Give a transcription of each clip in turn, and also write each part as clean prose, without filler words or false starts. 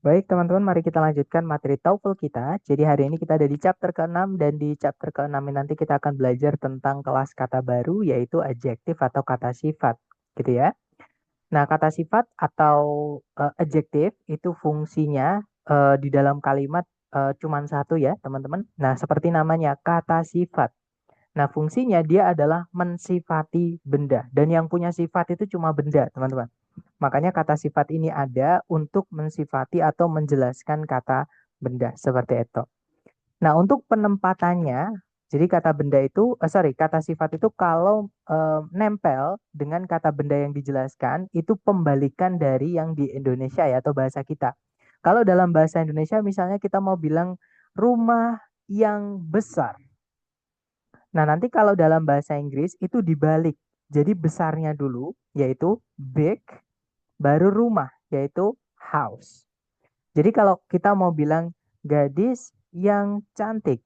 Baik, teman-teman, mari kita lanjutkan materi TOEFL kita. Jadi hari ini kita ada di chapter ke-6 dan di chapter ke-6 ini nanti kita akan belajar tentang kelas kata baru yaitu adjektif atau kata sifat, gitu ya. Nah, kata sifat atau adjektif itu fungsinya di dalam kalimat cuman satu ya, teman-teman. Nah, seperti namanya kata sifat. Nah, fungsinya dia adalah mensifati benda dan yang punya sifat itu cuma benda, teman-teman. Makanya kata sifat ini ada untuk mensifati atau menjelaskan kata benda seperti itu. Nah, untuk penempatannya, jadi kata benda itu, kata sifat itu kalau nempel dengan kata benda yang dijelaskan, itu pembalikan dari yang di Indonesia ya, atau bahasa kita. Kalau dalam bahasa Indonesia, misalnya kita mau bilang rumah yang besar. Nah, nanti kalau dalam bahasa Inggris itu dibalik. Jadi besarnya dulu, yaitu big, baru rumah, yaitu house. Jadi kalau kita mau bilang gadis yang cantik,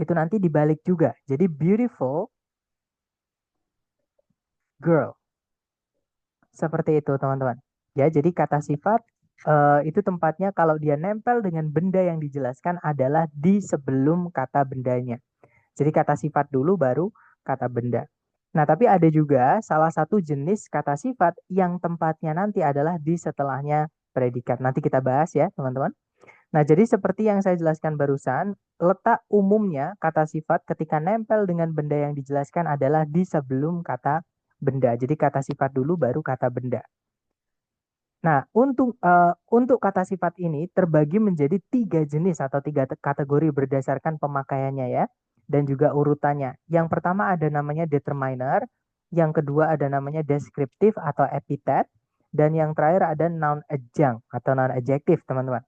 itu nanti dibalik juga. Jadi beautiful girl. Seperti itu, teman-teman. Ya, jadi kata sifat itu tempatnya kalau dia nempel dengan benda yang dijelaskan adalah di sebelum kata bendanya. Jadi kata sifat dulu baru kata benda. Nah, tapi ada juga salah satu jenis kata sifat yang tempatnya nanti adalah di setelahnya predikat. Nanti kita bahas ya, teman-teman. Nah, jadi seperti yang saya jelaskan barusan, letak umumnya kata sifat ketika nempel dengan benda yang dijelaskan adalah di sebelum kata benda. Jadi kata sifat dulu baru kata benda. Nah, untuk kata sifat ini terbagi menjadi tiga jenis atau tiga kategori berdasarkan pemakaiannya ya, dan juga urutannya. Yang pertama ada namanya determiner, yang kedua ada namanya deskriptif atau epithet, dan yang terakhir ada noun adjunct atau noun adjektif, teman-teman.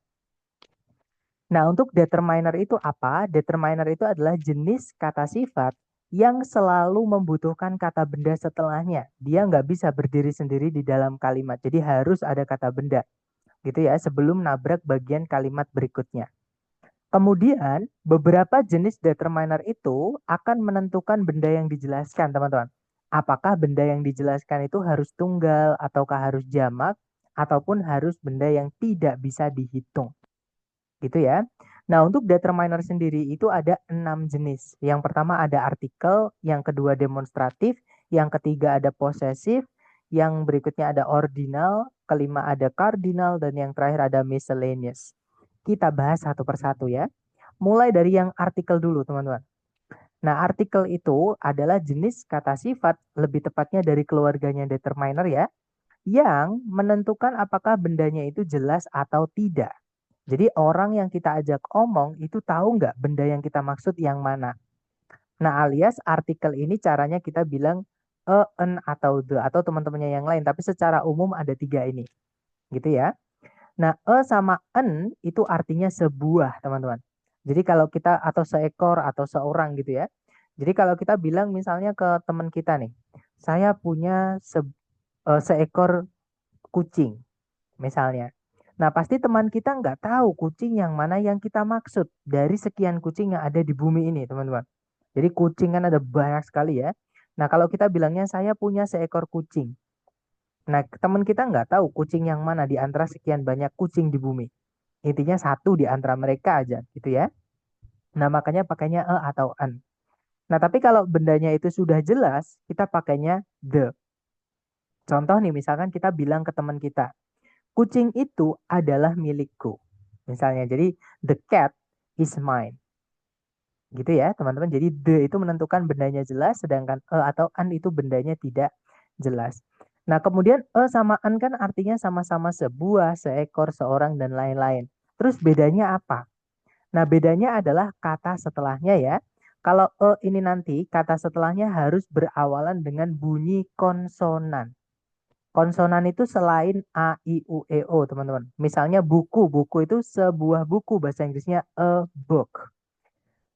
Nah, untuk determiner itu apa? Determiner itu adalah jenis kata sifat yang selalu membutuhkan kata benda setelahnya. Dia nggak bisa berdiri sendiri di dalam kalimat. Jadi harus ada kata benda. Gitu ya, sebelum nabrak bagian kalimat berikutnya. Kemudian, beberapa jenis determiner itu akan menentukan benda yang dijelaskan, teman-teman. Apakah benda yang dijelaskan itu harus tunggal, ataukah harus jamak, ataupun harus benda yang tidak bisa dihitung. Gitu ya. Nah, untuk determiner sendiri itu ada 6 jenis. Yang pertama ada artikel, yang kedua demonstratif, yang ketiga ada posesif, yang berikutnya ada ordinal, kelima ada cardinal, dan yang terakhir ada miscellaneous. Kita bahas satu persatu ya. Mulai dari yang artikel dulu, teman-teman. Nah, artikel itu adalah jenis kata sifat, lebih tepatnya dari keluarganya determiner ya, yang menentukan apakah bendanya itu jelas atau tidak. Jadi orang yang kita ajak omong itu tahu nggak benda yang kita maksud yang mana. Nah, alias artikel ini caranya kita bilang an, atau the, atau teman-temannya yang lain. Tapi secara umum ada tiga ini. Gitu ya. Nah, sama an itu artinya sebuah, teman-teman. Jadi kalau kita, atau seekor, atau seorang gitu ya. Jadi kalau kita bilang misalnya ke teman kita nih, saya punya seekor kucing misalnya. Nah, pasti teman kita nggak tahu kucing yang mana yang kita maksud dari sekian kucing yang ada di bumi ini, teman-teman. Jadi kucing kan ada banyak sekali ya. Nah, kalau kita bilangnya saya punya seekor kucing. Nah, teman kita nggak tahu kucing yang mana di antara sekian banyak kucing di bumi. Intinya satu di antara mereka aja, gitu ya. Nah, makanya pakainya atau an. Nah, tapi kalau bendanya itu sudah jelas, kita pakainya the. Contoh nih, misalkan kita bilang ke teman kita, kucing itu adalah milikku. Misalnya, jadi the cat is mine. Gitu ya, teman-teman. Jadi the itu menentukan bendanya jelas, sedangkan atau an itu bendanya tidak jelas. Nah, kemudian sama an kan artinya sama-sama sebuah, seekor, seorang, dan lain-lain. Terus bedanya apa? Nah, bedanya adalah kata setelahnya ya. Kalau ini nanti, kata setelahnya harus berawalan dengan bunyi konsonan. Konsonan itu selain A, I, U, E, O, teman-teman. Misalnya buku, buku itu sebuah buku, bahasa Inggrisnya a book.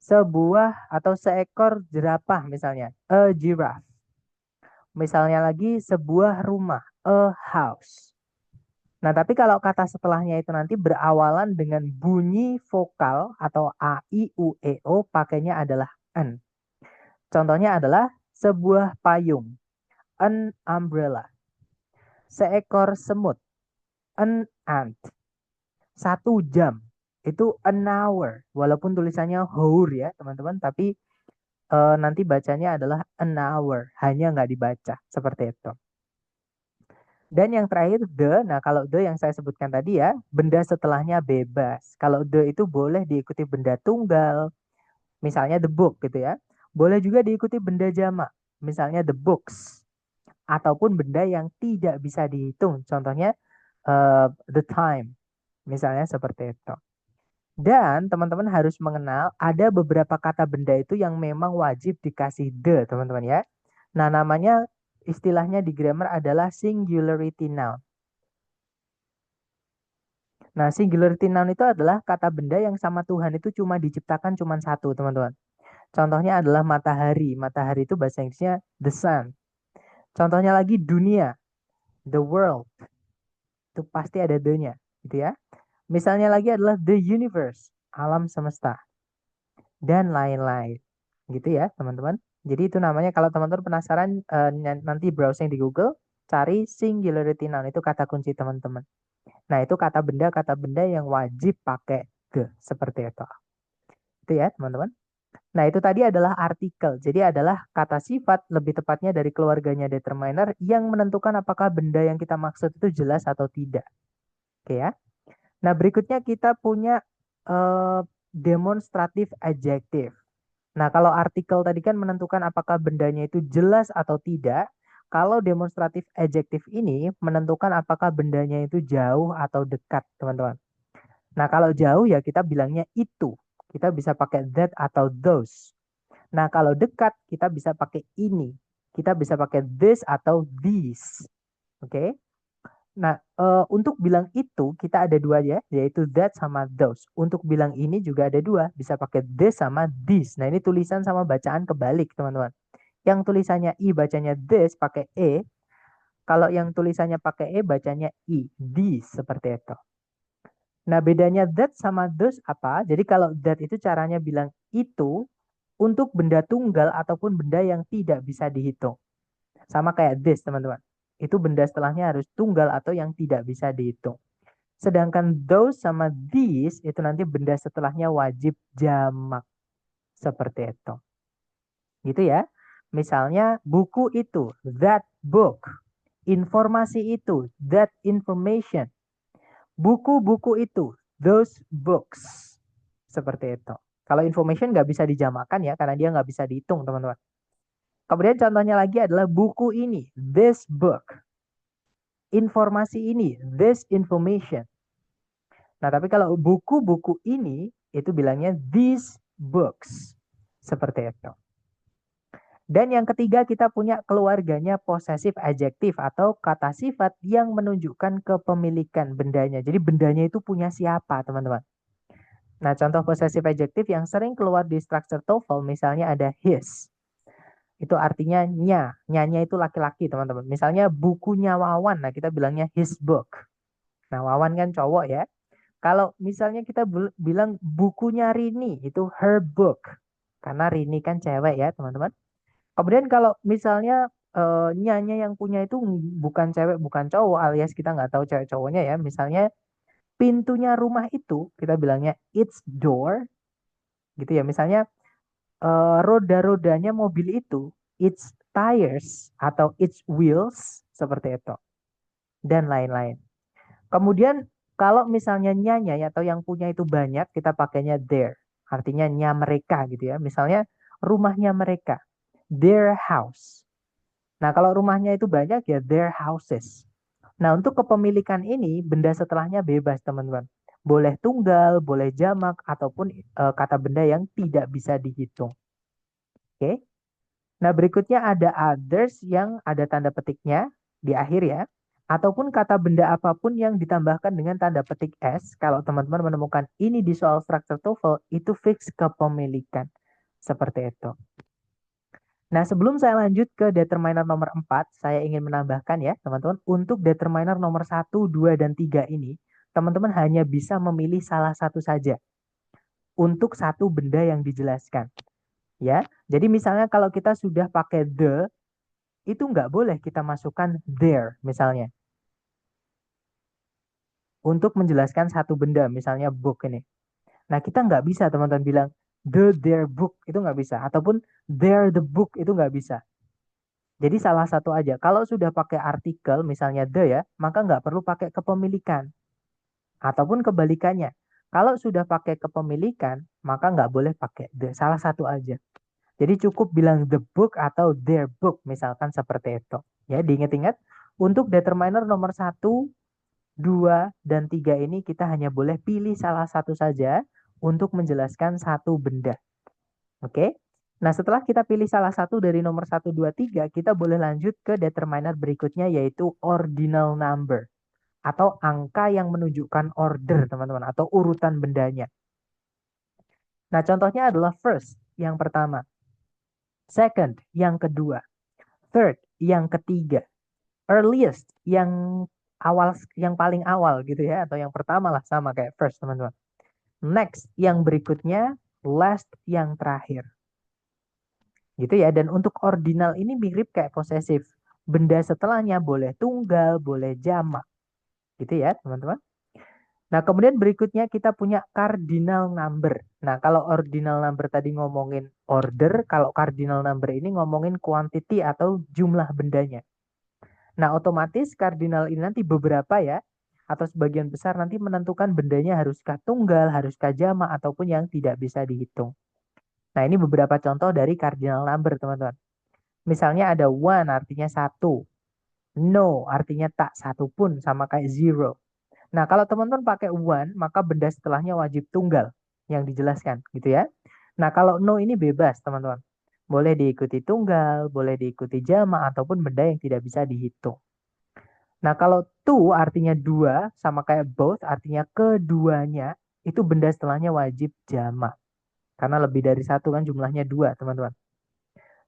Sebuah atau seekor jerapah misalnya, a giraffe. Misalnya lagi sebuah rumah, a house. Nah, tapi kalau kata setelahnya itu nanti berawalan dengan bunyi vokal atau A, I, U, E, O, pakainya adalah an. Contohnya adalah sebuah payung, an umbrella. Seekor semut, an ant. 1 jam. Itu an hour. Walaupun tulisannya hour ya teman-teman, tapi nanti bacanya adalah an hour. Hanya nggak dibaca. Seperti itu. Dan yang terakhir the. Nah kalau the yang saya sebutkan tadi ya, benda setelahnya bebas. Kalau the itu boleh diikuti benda tunggal. Misalnya the book gitu ya. Boleh juga diikuti benda jamak. Misalnya the books. Ataupun benda yang tidak bisa dihitung. Contohnya the time. Misalnya seperti itu. Dan teman-teman harus mengenal ada beberapa kata benda itu yang memang wajib dikasih the, teman-teman ya. Nah, namanya istilahnya di grammar adalah singularity noun. Nah, singularity noun itu adalah kata benda yang sama Tuhan itu cuma diciptakan cuma satu, teman-teman. Contohnya adalah matahari. Matahari itu bahasa Inggrisnya the sun. Contohnya lagi dunia, the world. Itu pasti ada the-nya, gitu ya. Misalnya lagi adalah the universe, alam semesta. Dan lain-lain. Gitu ya, teman-teman. Jadi itu namanya kalau teman-teman penasaran nanti browsing di Google, cari singularity noun, itu kata kunci teman-teman. Nah, itu kata benda yang wajib pakai the, seperti itu. Itu ya, teman-teman. Nah, itu tadi adalah artikel. Jadi adalah kata sifat, lebih tepatnya dari keluarganya determiner, yang menentukan apakah benda yang kita maksud itu jelas atau tidak. Oke ya. Nah, berikutnya kita punya demonstrative adjective. Nah, kalau artikel tadi kan menentukan apakah bendanya itu jelas atau tidak. Kalau demonstrative adjective ini menentukan apakah bendanya itu jauh atau dekat, teman-teman. Nah, kalau jauh ya kita bilangnya itu. Kita bisa pakai that atau those. Nah, kalau dekat kita bisa pakai ini. Kita bisa pakai this atau these. Oke? Nah, untuk bilang itu kita ada dua ya, yaitu that sama those. Untuk bilang ini juga ada dua, bisa pakai this sama this. Nah, ini tulisan sama bacaan kebalik, teman-teman. Yang tulisannya I bacanya this pakai E. Kalau yang tulisannya pakai E bacanya I. This, seperti itu. Nah, bedanya that sama those apa? Jadi kalau that itu caranya bilang itu untuk benda tunggal ataupun benda yang tidak bisa dihitung. Sama kayak this, teman-teman. Itu benda setelahnya harus tunggal atau yang tidak bisa dihitung. Sedangkan those sama these itu nanti benda setelahnya wajib jamak. Seperti itu. Gitu ya. Misalnya buku itu, that book. Informasi itu, that information. Buku-buku itu, those books. Seperti itu. Kalau information nggak bisa dijamakkan ya, karena dia nggak bisa dihitung, teman-teman. Kemudian contohnya lagi adalah buku ini, this book. Informasi ini, this information. Nah, tapi kalau buku-buku ini, itu bilangnya these books. Seperti itu. Dan yang ketiga kita punya keluarganya possessive adjective atau kata sifat yang menunjukkan kepemilikan bendanya. Jadi bendanya itu punya siapa, teman-teman. Nah, contoh possessive adjective yang sering keluar di structure TOEFL misalnya ada his. Itu artinya nya. Nyanya itu laki-laki, teman-teman. Misalnya bukunya Wawan, nah kita bilangnya his book. Nah, Wawan kan cowok ya. Kalau misalnya kita bilang bukunya Rini, itu her book. Karena Rini kan cewek ya, teman-teman. Kemudian kalau misalnya nyanya yang punya itu bukan cewek, bukan cowok, alias kita nggak tahu cewek cowoknya ya. Misalnya pintunya rumah itu, kita bilangnya its door. Gitu ya. Misalnya roda-rodanya mobil itu, its tires atau its wheels, seperti itu. Dan lain-lain. Kemudian kalau misalnya nyanya ya, atau yang punya itu banyak, kita pakainya their. Artinya nya mereka gitu ya. Misalnya rumahnya mereka. Their house. Nah, kalau rumahnya itu banyak ya their houses. Nah, untuk kepemilikan ini benda setelahnya bebas, teman-teman. Boleh tunggal, boleh jamak, ataupun kata benda yang tidak bisa dihitung. Oke. Nah, berikutnya ada others yang ada tanda petiknya di akhir ya. Ataupun kata benda apapun yang ditambahkan dengan tanda petik S. Kalau teman-teman menemukan ini di soal structure TOEFL, itu fix kepemilikan. Seperti itu. Nah, sebelum saya lanjut ke determiner nomor 4, saya ingin menambahkan ya, teman-teman, untuk determiner nomor 1, 2, dan 3 ini, teman-teman hanya bisa memilih salah satu saja untuk satu benda yang dijelaskan. Ya, jadi misalnya kalau kita sudah pakai the, itu nggak boleh kita masukkan there misalnya. untuk menjelaskan satu benda, misalnya book ini. Nah, kita nggak bisa teman-teman bilang their book, itu nggak bisa. Ataupun their the book, itu nggak bisa. Jadi salah satu aja. Kalau sudah pakai artikel, misalnya the ya, maka nggak perlu pakai kepemilikan. Ataupun kebalikannya. Kalau sudah pakai kepemilikan, maka nggak boleh pakai the. Salah satu aja. Jadi cukup bilang the book atau their book, misalkan seperti itu. Ya, diingat-ingat. Untuk determiner nomor satu, 2, dan 3 ini kita hanya boleh pilih salah satu saja untuk menjelaskan satu benda. Oke? Nah, setelah kita pilih salah satu dari nomor satu, 2, 3, kita boleh lanjut ke determiner berikutnya yaitu ordinal number atau angka yang menunjukkan order, teman-teman, atau urutan bendanya. Nah, contohnya adalah first, yang pertama. Second, yang kedua. Third, yang ketiga. Earliest, yang awal, yang paling awal gitu ya, atau yang pertama lah, sama kayak first, teman-teman. Next, yang berikutnya. Last, yang terakhir. Gitu ya. Dan untuk ordinal ini mirip kayak posesif. Benda setelahnya boleh tunggal, boleh jamak. Gitu ya, teman-teman. Nah, kemudian berikutnya kita punya cardinal number. Nah, kalau ordinal number tadi ngomongin order, kalau cardinal number ini ngomongin quantity atau jumlah bendanya. Nah, otomatis cardinal ini nanti beberapa ya, atau sebagian besar nanti menentukan bendanya haruskah tunggal, haruskah jamak, ataupun yang tidak bisa dihitung. Nah, ini beberapa contoh dari cardinal number, teman-teman. Misalnya ada one artinya satu, no artinya tak satu pun, sama kayak zero. Nah, kalau teman-teman pakai one, maka benda setelahnya wajib tunggal yang dijelaskan, gitu ya. Nah, kalau no ini bebas, teman-teman. Boleh diikuti tunggal, boleh diikuti jamak, ataupun benda yang tidak bisa dihitung. Nah, kalau two artinya dua, sama kayak both artinya keduanya, itu benda setelahnya wajib jamak. Karena lebih dari satu kan jumlahnya dua, teman-teman.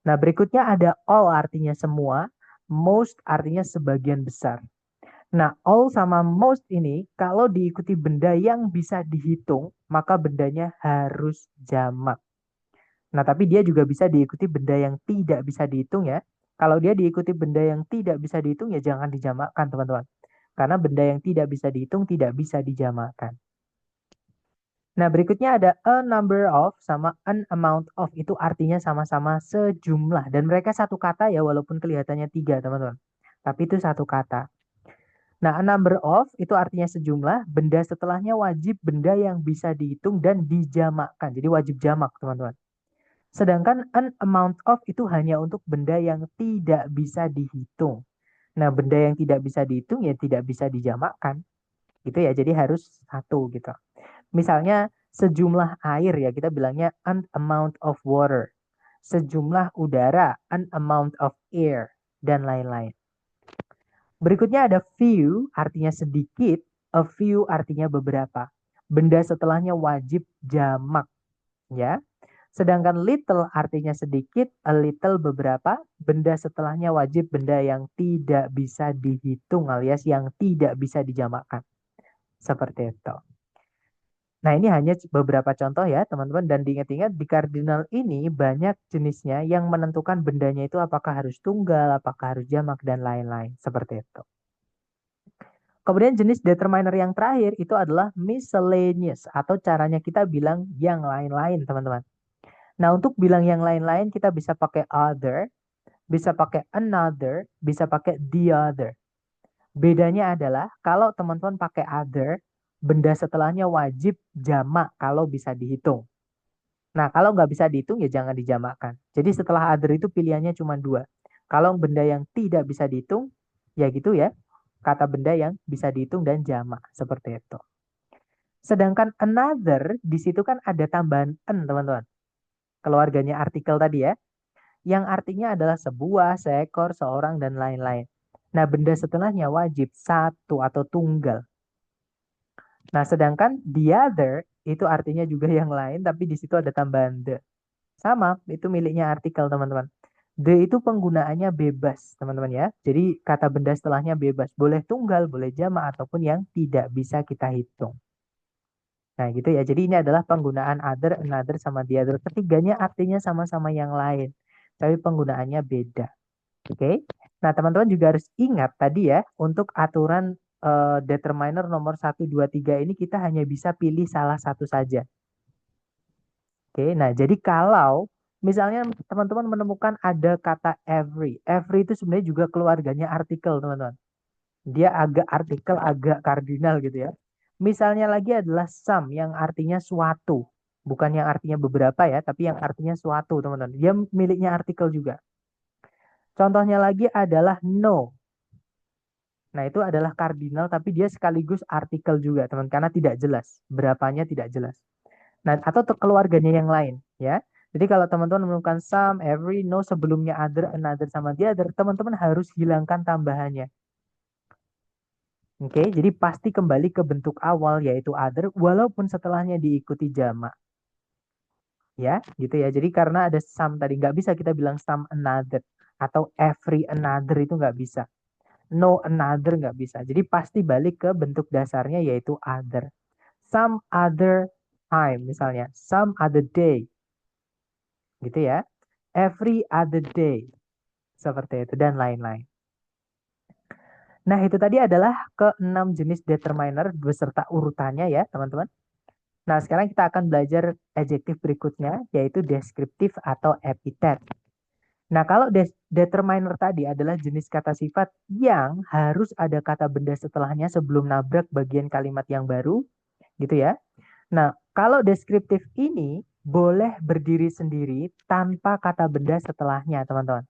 Nah, berikutnya ada all artinya semua, most artinya sebagian besar. Nah, all sama most ini kalau diikuti benda yang bisa dihitung, maka bendanya harus jamak. Nah, tapi dia juga bisa diikuti benda yang tidak bisa dihitung ya. Kalau dia diikuti benda yang tidak bisa dihitung ya jangan dijamakkan, teman-teman. Karena benda yang tidak bisa dihitung tidak bisa dijamakkan. Nah, berikutnya ada a number of sama an amount of. Itu artinya sama-sama sejumlah. Dan mereka satu kata ya, walaupun kelihatannya tiga, teman-teman. Tapi itu satu kata. Nah, a number of itu artinya sejumlah. Benda setelahnya wajib benda yang bisa dihitung dan dijamakkan. Jadi wajib jamak, teman-teman. Sedangkan an amount of itu hanya untuk benda yang tidak bisa dihitung. Nah, benda yang tidak bisa dihitung ya tidak bisa dijamakkan. Gitu ya, jadi harus satu gitu. Misalnya sejumlah air ya, kita bilangnya an amount of water. Sejumlah udara, an amount of air, dan lain-lain. Berikutnya ada few, artinya sedikit. A few artinya beberapa. Benda setelahnya wajib jamak. Ya. Sedangkan little artinya sedikit, a little beberapa. Benda setelahnya wajib benda yang tidak bisa dihitung alias yang tidak bisa dijamakkan. Seperti itu. Nah, ini hanya beberapa contoh ya, teman-teman. Dan diingat-ingat, di cardinal ini banyak jenisnya yang menentukan bendanya itu apakah harus tunggal, apakah harus jamak, dan lain-lain. Seperti itu. Kemudian jenis determiner yang terakhir itu adalah miscellaneous, atau caranya kita bilang yang lain-lain, teman-teman. Nah, untuk bilang yang lain-lain, kita bisa pakai other, bisa pakai another, bisa pakai the other. Bedanya adalah kalau teman-teman pakai other, benda setelahnya wajib jamak kalau bisa dihitung. Nah, kalau nggak bisa dihitung ya jangan dijamakkan. Jadi setelah other itu pilihannya cuma dua. Kalau benda yang tidak bisa dihitung, ya gitu ya. Kata benda yang bisa dihitung dan jamak. Seperti itu. Sedangkan another, di situ kan ada tambahan an, teman-teman. Keluarganya artikel tadi ya. Yang artinya adalah sebuah, seekor, seorang, dan lain-lain. Nah, benda setelahnya wajib satu atau tunggal. Nah, sedangkan the other itu artinya juga yang lain, tapi di situ ada tambahan the. Sama, itu miliknya artikel, teman-teman. The itu penggunaannya bebas, teman-teman ya. Jadi kata benda setelahnya bebas. Boleh tunggal, boleh jamak, ataupun yang tidak bisa kita hitung. Nah, gitu ya. Jadi ini adalah penggunaan other, another, sama the other. Ketiganya artinya sama-sama yang lain. Tapi penggunaannya beda. Oke. Nah, teman-teman juga harus ingat tadi ya, untuk aturan determiner nomor 1, 2, 3 ini kita hanya bisa pilih salah satu saja. Oke, nah jadi kalau misalnya teman-teman menemukan ada kata every itu sebenarnya juga keluarganya artikel, teman-teman. Dia agak artikel, agak kardinal gitu ya. Misalnya lagi adalah some yang artinya suatu. Bukan yang artinya beberapa ya, tapi yang artinya suatu, teman-teman. Dia miliknya artikel juga. Contohnya lagi adalah no. Nah, itu adalah kardinal, tapi dia sekaligus artikel juga, teman, karena tidak jelas. Berapanya tidak jelas. Nah, atau keluarganya yang lain, ya. Jadi kalau teman-teman menemukan some, every, no, sebelumnya other, another, sama the other, teman-teman harus hilangkan tambahannya. Oke, jadi pasti kembali ke bentuk awal, yaitu other, walaupun setelahnya diikuti jamak. Ya, gitu ya. Jadi karena ada some tadi, nggak bisa kita bilang some another, atau every another itu nggak bisa. No another nggak bisa. Jadi pasti balik ke bentuk dasarnya yaitu other. Some other time misalnya, some other day, gitu ya. Every other day, seperti itu dan lain-lain. Nah, itu tadi adalah ke-6 jenis determiner beserta urutannya ya, teman-teman. Nah, sekarang kita akan belajar adjektif berikutnya, yaitu deskriptif atau epitet. Nah, kalau determiner tadi adalah jenis kata sifat yang harus ada kata benda setelahnya sebelum nabrak bagian kalimat yang baru, gitu ya. Nah, kalau deskriptif ini boleh berdiri sendiri tanpa kata benda setelahnya, teman-teman.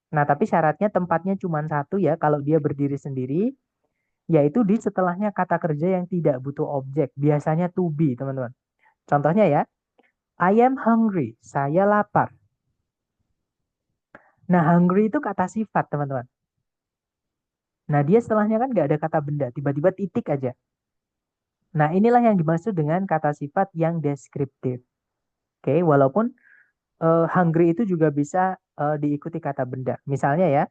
Nah, tapi syaratnya tempatnya cuma satu ya kalau dia berdiri sendiri, yaitu di setelahnya kata kerja yang tidak butuh objek, biasanya to be, teman-teman. Contohnya ya, I am hungry, saya lapar. Nah, hungry itu kata sifat, teman-teman. Nah, dia setelahnya kan nggak ada kata benda, tiba-tiba titik aja. Nah, inilah yang dimaksud dengan kata sifat yang deskriptif. Oke, walaupun hungry itu juga bisa diikuti kata benda. Misalnya ya,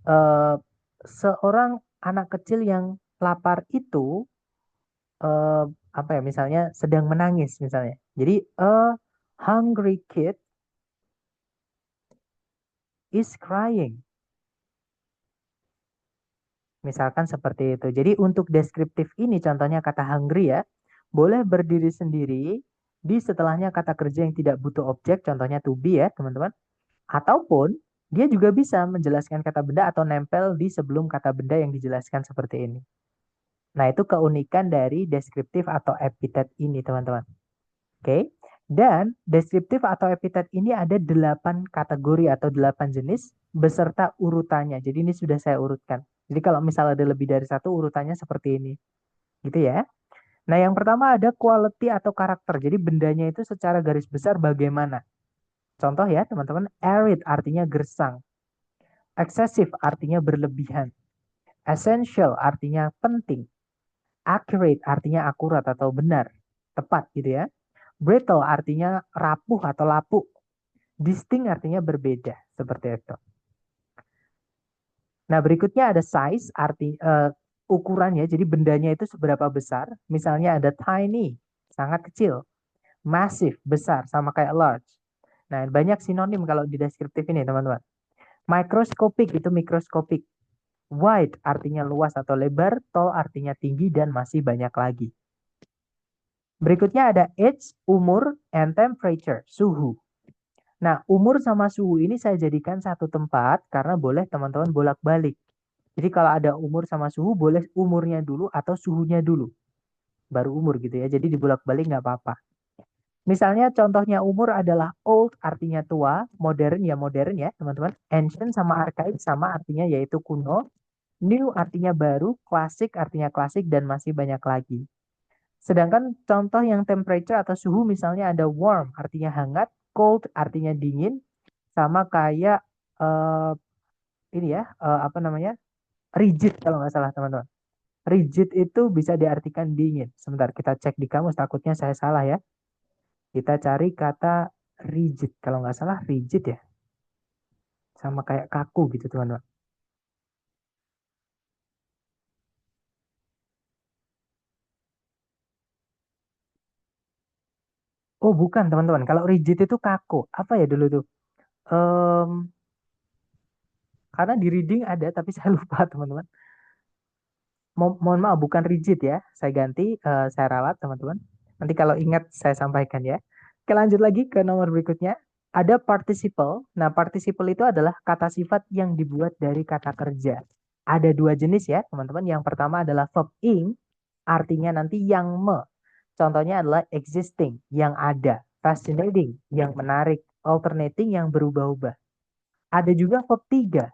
uh, seorang anak kecil yang lapar itu uh, apa ya? Misalnya sedang menangis misalnya. Jadi a hungry kid is crying. Misalkan seperti itu. Jadi untuk deskriptif ini contohnya kata hungry ya, boleh berdiri sendiri di setelahnya kata kerja yang tidak butuh objek, contohnya to be ya teman-teman. Ataupun dia juga bisa menjelaskan kata benda atau nempel di sebelum kata benda yang dijelaskan seperti ini. Nah, itu keunikan dari deskriptif atau epitet ini, teman-teman. Oke. Dan deskriptif atau epitet ini ada 8 kategori atau 8 jenis beserta urutannya. Jadi ini sudah saya urutkan. Jadi kalau misalnya ada lebih dari satu urutannya seperti ini. Gitu ya. Nah, yang pertama ada quality atau karakter. Jadi bendanya itu secara garis besar bagaimana. Contoh ya, teman-teman. Arid artinya gersang. Excessive artinya berlebihan. Essential artinya penting. Accurate artinya akurat atau benar. Tepat gitu ya. Brittle artinya rapuh atau lapuk. Distinct artinya berbeda. Seperti itu. Nah, berikutnya ada size, ukurannya. Jadi bendanya itu seberapa besar. Misalnya ada tiny, sangat kecil. Massive, besar, sama kayak large. Nah, banyak sinonim kalau di deskriptif ini, teman-teman. Microscopic itu mikroskopik. Wide artinya luas atau lebar. Tall artinya tinggi dan masih banyak lagi. Berikutnya ada age, umur, and temperature, suhu. Nah, umur sama suhu ini saya jadikan satu tempat karena boleh teman-teman bolak-balik. Jadi kalau ada umur sama suhu, boleh umurnya dulu atau suhunya dulu. Baru umur gitu ya. Jadi dibolak-balik nggak apa-apa. Misalnya contohnya umur adalah old artinya tua, modern ya teman-teman. Ancient sama archaic sama artinya yaitu kuno. New artinya baru, classic artinya klasik, dan masih banyak lagi. Sedangkan contoh yang temperature atau suhu misalnya ada warm artinya hangat, cold artinya dingin, sama kayak uh, ini ya, apa namanya, rigid kalau nggak salah teman-teman. Rigid itu bisa diartikan dingin. Sebentar, kita cek di kamus, takutnya saya salah ya. Kita cari kata rigid. Kalau nggak salah rigid ya. Sama kayak kaku gitu teman-teman. Oh bukan teman-teman. Kalau rigid itu kaku. Apa ya dulu tuh? Em, karena di reading ada, tapi saya lupa teman-teman. Mohon maaf, bukan rigid ya. Saya ganti, saya ralat teman-teman. Nanti kalau ingat saya sampaikan ya. Oke, lanjut lagi ke nomor berikutnya. Ada participle. Nah, participle itu adalah kata sifat yang dibuat dari kata kerja. Ada dua jenis ya, teman-teman. Yang pertama adalah verb ing, artinya nanti yang me. Contohnya adalah existing, yang ada. Fascinating, yang menarik. Alternating, yang berubah-ubah. Ada juga verb tiga,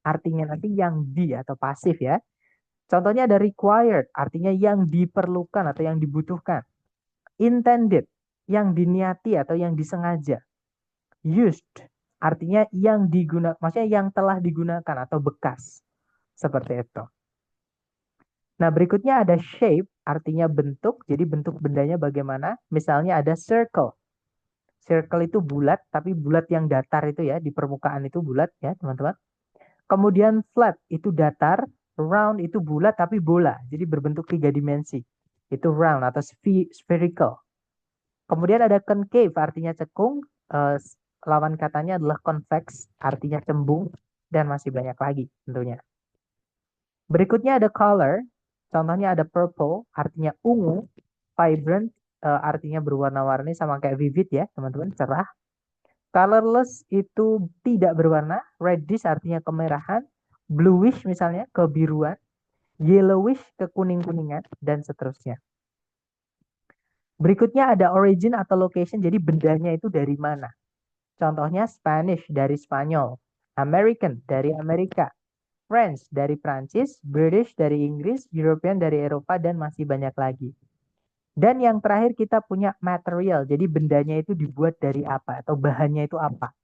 artinya nanti yang di atau pasif ya. Contohnya ada required, artinya yang diperlukan atau yang dibutuhkan. Intended, yang diniati atau yang disengaja. Used, artinya yang digunakan, maksudnya yang telah digunakan atau bekas. Seperti itu. Nah, berikutnya ada shape, artinya bentuk. Jadi bentuk bendanya bagaimana? Misalnya ada circle. Circle itu bulat, tapi bulat yang datar itu ya, di permukaan itu bulat ya, teman-teman. Kemudian flat itu datar, round itu bulat tapi bola, jadi berbentuk tiga dimensi. Itu round atau spherical. Kemudian ada concave, artinya cekung. Lawan katanya adalah convex, artinya cembung. Dan masih banyak lagi tentunya. Berikutnya ada color. Contohnya ada purple, artinya ungu. Vibrant, artinya berwarna-warni sama kayak vivid ya, teman-teman, cerah. Colorless itu tidak berwarna. Reddish artinya kemerahan. Bluish misalnya kebiruan. Yellowish kekuning-kuningan. Dan seterusnya. Berikutnya ada origin atau location. Jadi bendanya itu dari mana. Contohnya Spanish dari Spanyol. American dari Amerika. French dari Prancis. British dari Inggris. European dari Eropa. Dan masih banyak lagi. Dan yang terakhir kita punya material. Jadi bendanya itu dibuat dari apa. Atau bahannya itu apa.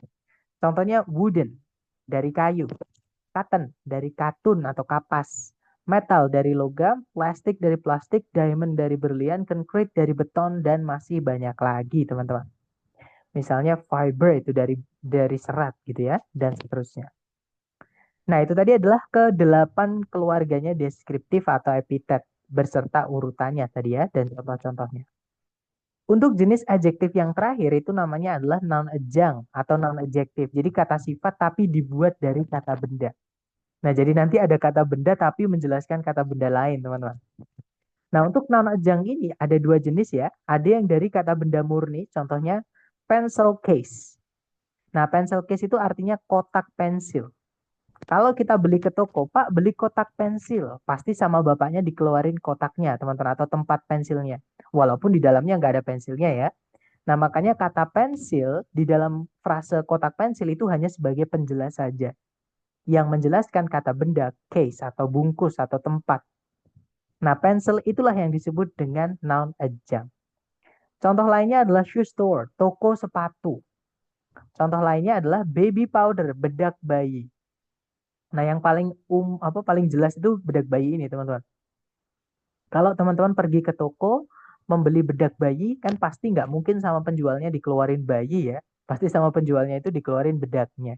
Contohnya wooden dari kayu, cotton dari katun atau kapas, metal dari logam, plastik dari plastik, diamond dari berlian, concrete dari beton, dan masih banyak lagi teman-teman. Misalnya fiber itu dari serat gitu ya, dan seterusnya. Nah, itu tadi adalah ke-8 keluarganya deskriptif atau epitet beserta urutannya tadi ya, dan contoh-contohnya. Untuk jenis adjektif yang terakhir itu namanya adalah noun adjunct atau noun adjective. Jadi kata sifat tapi dibuat dari kata benda. Nah, jadi nanti ada kata benda tapi menjelaskan kata benda lain, teman-teman. Nah, untuk noun adjunct ini ada dua jenis ya. Ada yang dari kata benda murni, contohnya pencil case. Nah, pencil case itu artinya kotak pensil. Kalau kita beli ke toko, Pak, beli kotak pensil. Pasti sama bapaknya dikeluarin kotaknya, teman-teman, atau tempat pensilnya. Walaupun di dalamnya nggak ada pensilnya ya. Nah, makanya kata pensil di dalam frase kotak pensil itu hanya sebagai penjelas saja. Yang menjelaskan kata benda, case, atau bungkus, atau tempat. Nah, pensil itulah yang disebut dengan noun adjunct. Contoh lainnya adalah shoe store, toko sepatu. Contoh lainnya adalah baby powder, bedak bayi. Nah, yang paling jelas itu bedak bayi ini, teman-teman. Kalau teman-teman pergi ke toko membeli bedak bayi, kan pasti nggak mungkin sama penjualnya dikeluarin bayi ya. Pasti sama penjualnya itu dikeluarin bedaknya.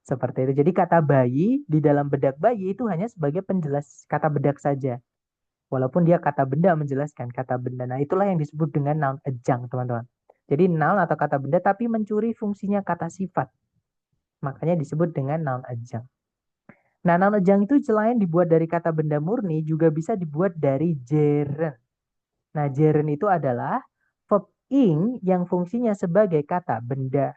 Seperti itu. Jadi kata bayi di dalam bedak bayi itu hanya sebagai penjelas kata bedak saja. Walaupun dia kata benda menjelaskan kata benda. Nah, itulah yang disebut dengan noun adjunct, teman-teman. Jadi noun atau kata benda tapi mencuri fungsinya kata sifat. Makanya disebut dengan noun adjunct. Nah, noun adjunct itu selain dibuat dari kata benda murni, juga bisa dibuat dari gerund. Nah, gerund itu adalah verb ing yang fungsinya sebagai kata benda.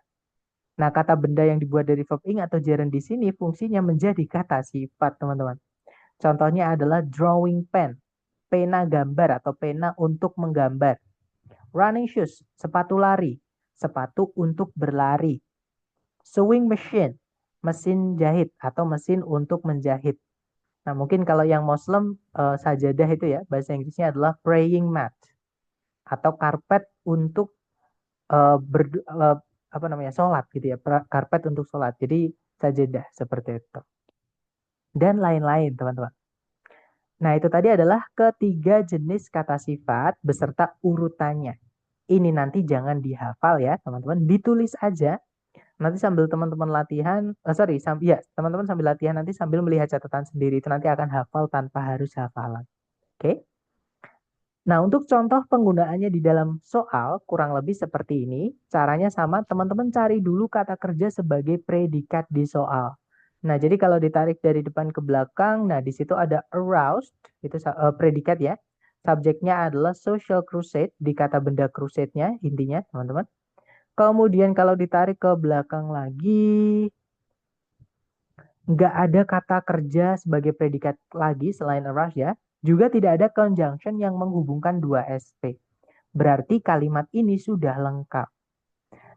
Nah, kata benda yang dibuat dari verb ing atau gerund di sini fungsinya menjadi kata sifat, teman-teman. Contohnya adalah drawing pen, pena gambar atau pena untuk menggambar. Running shoes, sepatu lari, sepatu untuk berlari. Sewing machine, mesin jahit atau mesin untuk menjahit. Nah, mungkin kalau yang Muslim sajadah itu ya, bahasa Inggrisnya adalah praying mat atau karpet untuk sholat gitu ya, karpet untuk sholat. Jadi sajadah seperti itu. Dan lain-lain, teman-teman. Nah, itu tadi adalah ketiga jenis kata sifat beserta urutannya. Ini nanti jangan dihafal ya, teman-teman. Ditulis aja. Nanti sambil teman-teman latihan, teman-teman sambil latihan nanti sambil melihat catatan sendiri. Itu nanti akan hafal tanpa harus hafalan. Oke? Nah, untuk contoh penggunaannya di dalam soal, kurang lebih seperti ini. Caranya sama, teman-teman cari dulu kata kerja sebagai predikat di soal. Nah, jadi kalau ditarik dari depan ke belakang, nah di situ ada aroused, itu predikat ya. Subjeknya adalah social crusade, di kata benda crusade-nya intinya, teman-teman. Kemudian kalau ditarik ke belakang lagi, nggak ada kata kerja sebagai predikat lagi selain aroused ya. Juga tidak ada conjunction yang menghubungkan dua SP. Berarti kalimat ini sudah lengkap.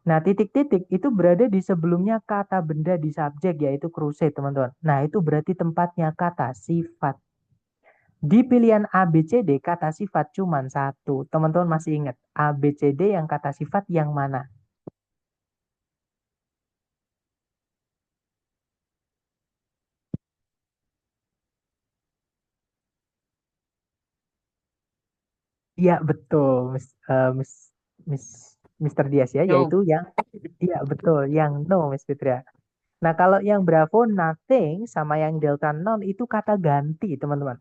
Nah, titik-titik itu berada di sebelumnya kata benda di subjek, yaitu crusade, teman-teman. Nah, itu berarti tempatnya kata sifat. Di pilihan A, B, C, D, kata sifat cuma satu. Teman-teman masih ingat, A, B, C, D yang kata sifat yang mana? Iya, betul, Miss, Mr. Dias ya, No. yaitu yang, iya, betul, yang no, Miss Fitria. Nah, kalau yang Bravo, nothing, sama yang Delta, none, itu kata ganti, teman-teman.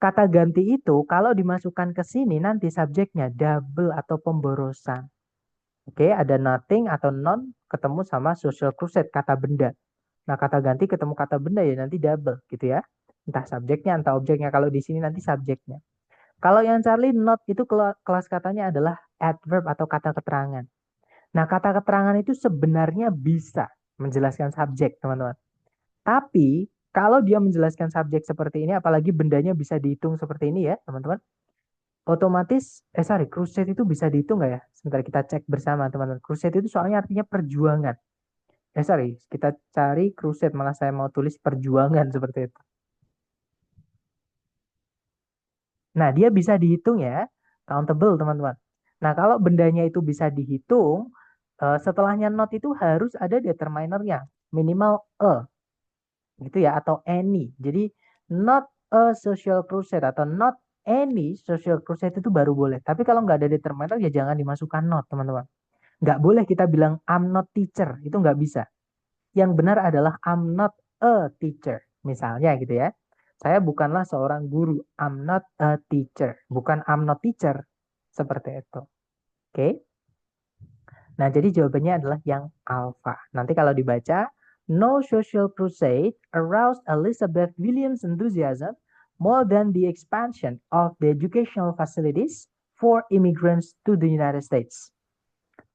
Kata ganti itu kalau dimasukkan ke sini nanti subjeknya double atau pemborosan. Oke, ada nothing atau none ketemu sama social crusade, kata benda. Nah, kata ganti ketemu kata benda ya nanti double gitu ya. Entah subjeknya, entah objeknya. Kalau di sini nanti subjeknya. Kalau yang Charlie not itu kelas katanya adalah adverb atau kata keterangan. Nah, kata keterangan itu sebenarnya bisa menjelaskan subjek, teman-teman. Tapi kalau dia menjelaskan subjek seperti ini, apalagi bendanya bisa dihitung seperti ini ya, teman-teman. Otomatis, crusade itu bisa dihitung nggak ya? Sebentar kita cek bersama, teman-teman. Crusade itu soalnya artinya perjuangan. Kita cari crusade, malah saya mau tulis perjuangan seperti itu. Nah, dia bisa dihitung ya, countable, teman-teman. Nah, kalau bendanya itu bisa dihitung, setelahnya not itu harus ada determinernya, minimal a, gitu ya, atau any. Jadi, not a social crusade atau not any social crusade itu baru boleh. Tapi kalau nggak ada determiner ya jangan dimasukkan not, teman-teman. Nggak boleh kita bilang I'm not teacher, itu nggak bisa. Yang benar adalah I'm not a teacher. Misalnya gitu ya. Saya bukanlah seorang guru. I'm not a teacher. Bukan I'm not teacher. Seperti itu. Oke. Nah, jadi jawabannya adalah yang alpha. Nanti kalau dibaca, no social crusade aroused Elizabeth Williams' enthusiasm more than the expansion of the educational facilities for immigrants to the United States.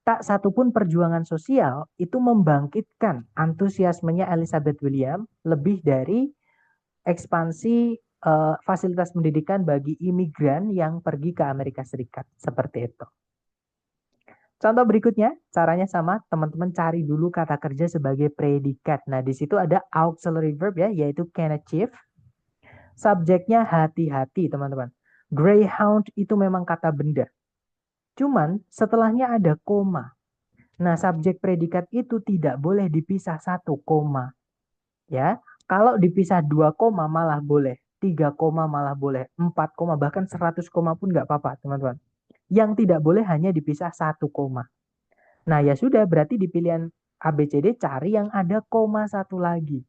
Tak satupun perjuangan sosial itu membangkitkan antusiasmenya Elizabeth William lebih dari ekspansi fasilitas pendidikan bagi imigran yang pergi ke Amerika Serikat. Seperti itu. Contoh berikutnya, caranya sama, teman-teman cari dulu kata kerja sebagai predikat. Nah, di situ ada auxiliary verb ya, yaitu can achieve. Subjeknya hati-hati, teman-teman. Greyhound itu memang kata benda. Cuman setelahnya ada koma. Nah, subjek predikat itu tidak boleh dipisah satu koma. Ya, kalau dipisah dua koma malah boleh, tiga koma malah boleh, empat koma bahkan 100 koma pun nggak apa-apa, teman-teman. Yang tidak boleh hanya dipisah satu koma. Nah, ya sudah, berarti di pilihan ABCD cari yang ada koma satu lagi.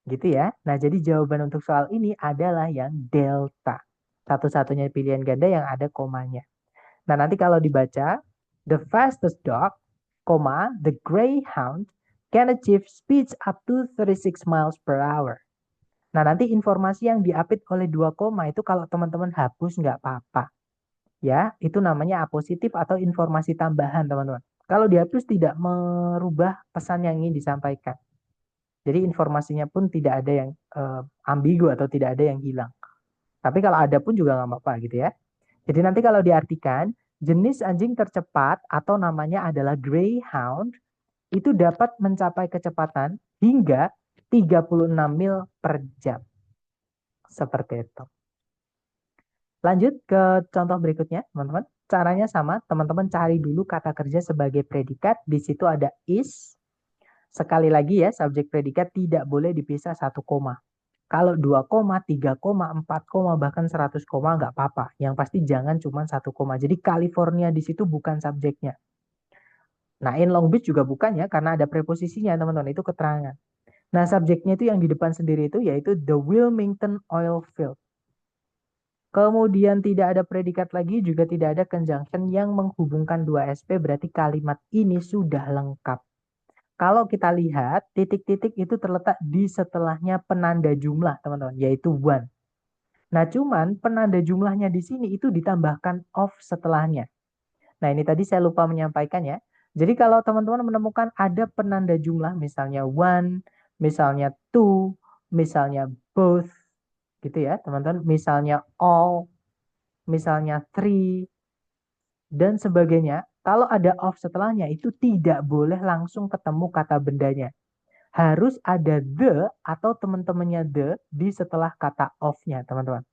Gitu ya. Nah, jadi jawaban untuk soal ini adalah yang delta. Satu-satunya pilihan ganda yang ada komanya. Nah, nanti kalau dibaca, the fastest dog, the greyhound can achieve speeds up to 36 miles per hour. Nah, nanti informasi yang diapit oleh dua koma itu kalau teman-teman hapus nggak apa-apa. Ya, itu namanya apositif atau informasi tambahan, teman-teman. Kalau dihapus tidak merubah pesan yang ingin disampaikan. Jadi informasinya pun tidak ada yang ambigu atau tidak ada yang hilang. Tapi kalau ada pun juga nggak apa-apa gitu ya. Jadi nanti kalau diartikan, jenis anjing tercepat atau namanya adalah greyhound itu dapat mencapai kecepatan hingga 36 mil per jam. Seperti itu. Lanjut ke contoh berikutnya, teman-teman. Caranya sama, teman-teman cari dulu kata kerja sebagai predikat. Di situ ada is. Sekali lagi ya, subjek predikat tidak boleh dipisah satu koma. Kalau 2 koma, 3 koma, 4 koma, bahkan 100 koma nggak apa-apa. Yang pasti jangan cuma satu koma. Jadi California di situ bukan subjeknya. Nah, in Long Beach juga bukan ya, karena ada preposisinya, teman-teman. Itu keterangan. Nah, subjeknya itu yang di depan sendiri itu yaitu the Wilmington Oil Field. Kemudian tidak ada predikat lagi, juga tidak ada conjunction yang menghubungkan dua SP, berarti kalimat ini sudah lengkap. Kalau kita lihat, titik-titik itu terletak di setelahnya penanda jumlah, teman-teman, yaitu one. Nah, cuman penanda jumlahnya di sini itu ditambahkan of setelahnya. Nah, ini tadi saya lupa menyampaikan ya. Jadi kalau teman-teman menemukan ada penanda jumlah, misalnya one, misalnya two, misalnya both, gitu ya, teman-teman. Misalnya all, misalnya three, dan sebagainya. Kalau ada of setelahnya, itu tidak boleh langsung ketemu kata bendanya. Harus ada the atau teman-temannya the di setelah kata of-nya, teman-teman.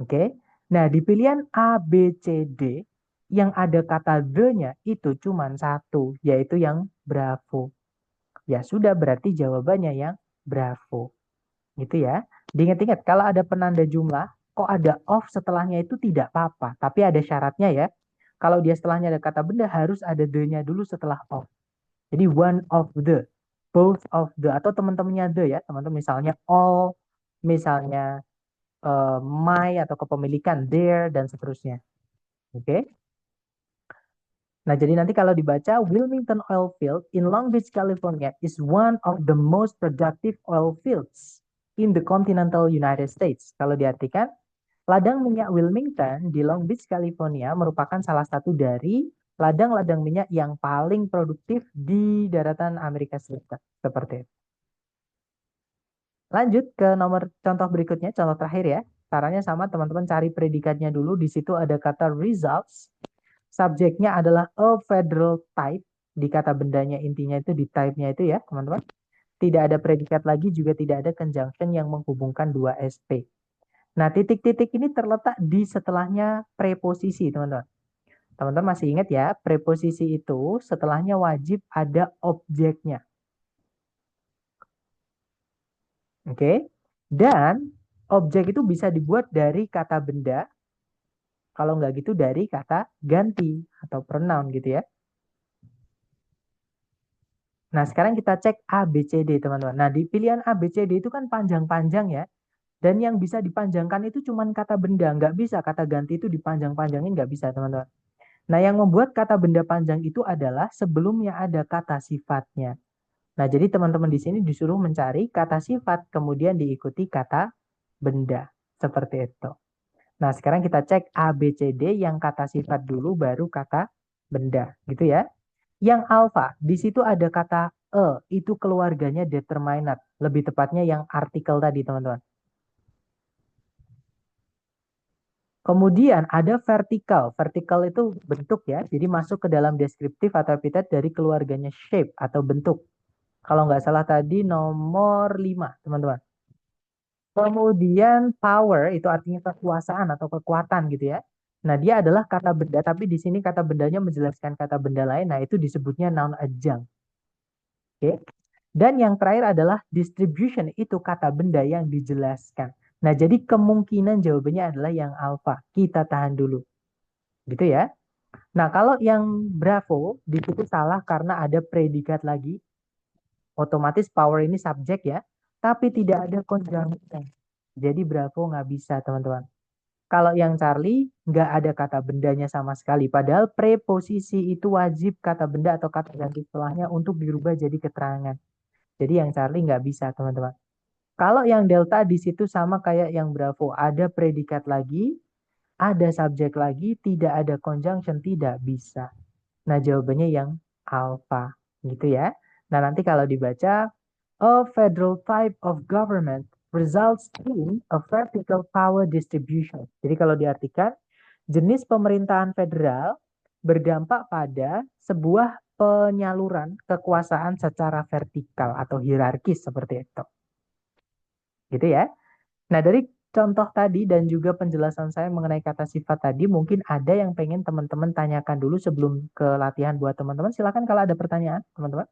Oke. Nah, di pilihan A, B, C, D, yang ada kata the-nya itu cuma satu, yaitu yang Bravo. Ya sudah, berarti jawabannya yang Bravo. Gitu ya. Diingat-ingat, kalau ada penanda jumlah, kok ada of setelahnya itu tidak apa-apa. Tapi ada syaratnya ya. Kalau dia setelahnya ada kata benda, harus ada the-nya dulu setelah of. Jadi one of the, both of the, atau teman-temannya the ya. Teman-teman misalnya all, misalnya my atau kepemilikan their, dan seterusnya. Oke. Okay? Nah, jadi nanti kalau dibaca, Wilmington Oil Field in Long Beach, California is one of the most productive oil fields in the continental United States. Kalau diartikan, ladang minyak Wilmington di Long Beach, California merupakan salah satu dari ladang-ladang minyak yang paling produktif di daratan Amerika Serikat. Seperti itu. Lanjut ke nomor contoh berikutnya, contoh terakhir ya. Caranya sama, teman-teman cari predikatnya dulu. Di situ ada kata results. Subjeknya adalah a federal type. Di kata bendanya intinya itu di type-nya itu ya, teman-teman. Tidak ada predikat lagi, juga tidak ada conjunction yang menghubungkan dua SP. Nah, titik-titik ini terletak di setelahnya preposisi, teman-teman. Teman-teman masih ingat ya, preposisi itu setelahnya wajib ada objeknya. Oke? Dan objek itu bisa dibuat dari kata benda, kalau nggak gitu dari kata ganti atau pronoun gitu ya. Nah, sekarang kita cek A, B, C, D, teman-teman. Nah, di pilihan A, B, C, D itu kan panjang-panjang ya. Dan yang bisa dipanjangkan itu cuma kata benda. Nggak bisa kata ganti itu dipanjang-panjangin, nggak bisa, teman-teman. Nah, yang membuat kata benda panjang itu adalah sebelumnya ada kata sifatnya. Nah, jadi teman-teman di sini disuruh mencari kata sifat, kemudian diikuti kata benda. Seperti itu. Nah, sekarang kita cek A, B, C, D yang kata sifat dulu, baru kata benda. Gitu ya. Yang alfa, di situ ada kata itu keluarganya determinate. Lebih tepatnya yang artikel tadi, teman-teman. Kemudian ada vertikal. Vertikal itu bentuk ya. Jadi masuk ke dalam deskriptif atau epitet dari keluarganya shape atau bentuk. Kalau nggak salah tadi nomor 5, teman-teman. Kemudian power itu artinya kekuasaan atau kekuatan gitu ya. Nah, dia adalah kata benda, tapi di sini kata bendanya menjelaskan kata benda lain. Nah, itu disebutnya noun adjunct. Oke. Dan yang terakhir adalah distribution, itu kata benda yang dijelaskan. Nah, jadi kemungkinan jawabannya adalah yang alpha. Kita tahan dulu. Gitu ya. Nah, kalau yang Bravo di situ salah karena ada predikat lagi. Otomatis power ini subjek ya. Tapi tidak ada conjunction. Jadi Bravo nggak bisa, teman-teman. Kalau yang Charlie nggak ada kata bendanya sama sekali. Padahal preposisi itu wajib kata benda atau kata ganti setelahnya untuk dirubah jadi keterangan. Jadi yang Charlie nggak bisa, teman-teman. Kalau yang Delta di situ sama kayak yang Bravo. Ada predikat lagi, ada subjek lagi, tidak ada conjunction, tidak bisa. Nah, jawabannya yang alpha. Gitu ya. Nah, nanti kalau dibaca, a federal type of government results in a vertical power distribution. Jadi kalau diartikan, jenis pemerintahan federal berdampak pada sebuah penyaluran kekuasaan secara vertikal atau hierarkis seperti itu. Gitu ya. Nah, dari contoh tadi dan juga penjelasan saya mengenai kata sifat tadi, mungkin ada yang pengen teman-teman tanyakan dulu sebelum ke latihan buat teman-teman. Silakan kalau ada pertanyaan, teman-teman.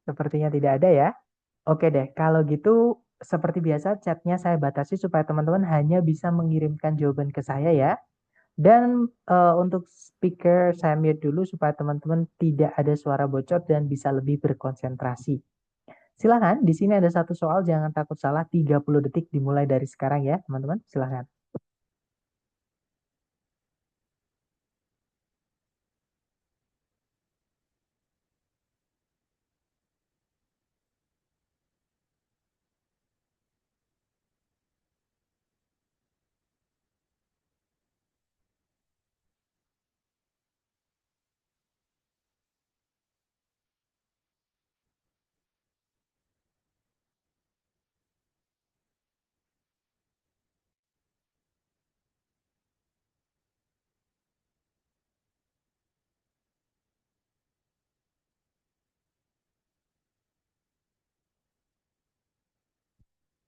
Sepertinya tidak ada ya. Oke deh, kalau gitu seperti biasa chatnya saya batasi supaya teman-teman hanya bisa mengirimkan jawaban ke saya ya. Dan untuk speaker saya mute dulu supaya teman-teman tidak ada suara bocor dan bisa lebih berkonsentrasi. Silakan, di sini ada satu soal, jangan takut salah, 30 detik dimulai dari sekarang ya, teman-teman. Silakan.